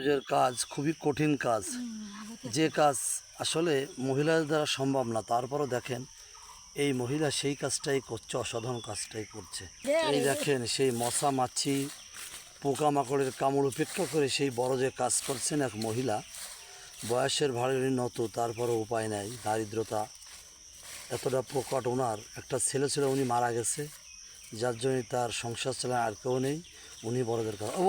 কাজের কাজ খুবই কঠিন কাজ, যে কাজ আসলে মহিলাদের দ্বারা সম্ভব না। তারপরও দেখেন এই মহিলা সেই কাজটাই করছে, অসাধারণ কাজটাই করছে। এই দেখেন সেই মশা মাছি পোকামাকড়ের কামড় উপেক্ষা করে সেই বড় যে কাজ করছেন এক মহিলা, বয়সের ভারে নত, তারপরও উপায় নাই, দারিদ্রতা এতটা প্রকট। ওনার একটা ছেলে ছিল, উনি মারা গেছে, যার জন্য তার সংসার চালায় আর কেউ নেই, উনি বড়দের কাজ। ও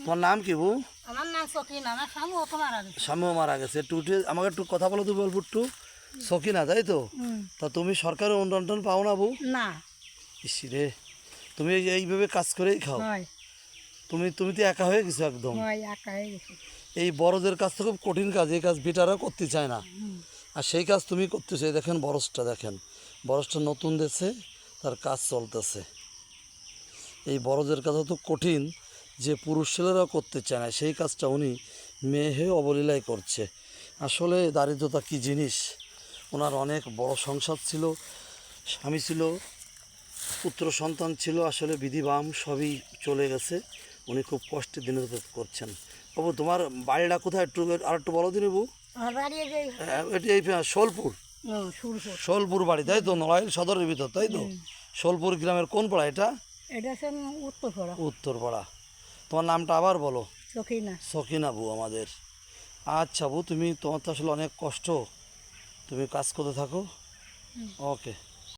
তোমার নাম কি বউ? আমার নাম সকিনা, আমার স্বামী অত মারা গেছে। স্বামীও মারা গেছে। একটু উঠে আমাকে একটু কথা বলো তো, বলবো একটু। সকিনা, তাই তো? তা তুমি সরকারের অনুদান পাও না বউ? না, ইসি রে, তুমি এইভাবে কাজ করেই খাও? হয় তুমি তুমি তো একা হয়ে গেছো একদম। হয় একা হয়ে গেছে। এই বড়দের কাজ তো খুব কঠিন কাজ, এই কাজ বেটারা করতে চায় না, আর সেই কাজ তুমি করতেছো। এই দেখেন বরসটা, দেখেন বরসটা নতুন দেশে তার কাজ চলতেছে। এই বড়দের কাজ তো কঠিন, যে পুরুষ ছেলেরাও করতে চায় না, সেই কাজটা উনি মেয়ে হয়ে অবলীলায় করছে। আসলে দারিদ্রতা কী জিনিস। ওনার অনেক বড় সংসার ছিল, স্বামী ছিল, পুত্র সন্তান ছিল, আসলে বিধিবাম সবই চলে গেছে। উনি খুব কষ্টে দিনযাপন করছেন। বাবু তোমার বাড়িটা কোথায়, একটু আর একটু বলো দিন বাবু। আমার বাড়ি এই যে এটি এই শোলপুর, সুরপুর। শোলপুর বাড়ি, তাই তো? নড়াইল সদরের ভিতর, তাই তো? শোলপুর গ্রামের কোন পাড়া এটা? এটা হচ্ছে উত্তরপাড়া। উত্তরপাড়া। তোমার নামটা আবার বলো। সকিনা। সকিনা বউ আমাদের। আচ্ছা বউ, তুমি তোমার তো আসলে অনেক কষ্ট, তুমি কাজ করতে থাকো। ওকে।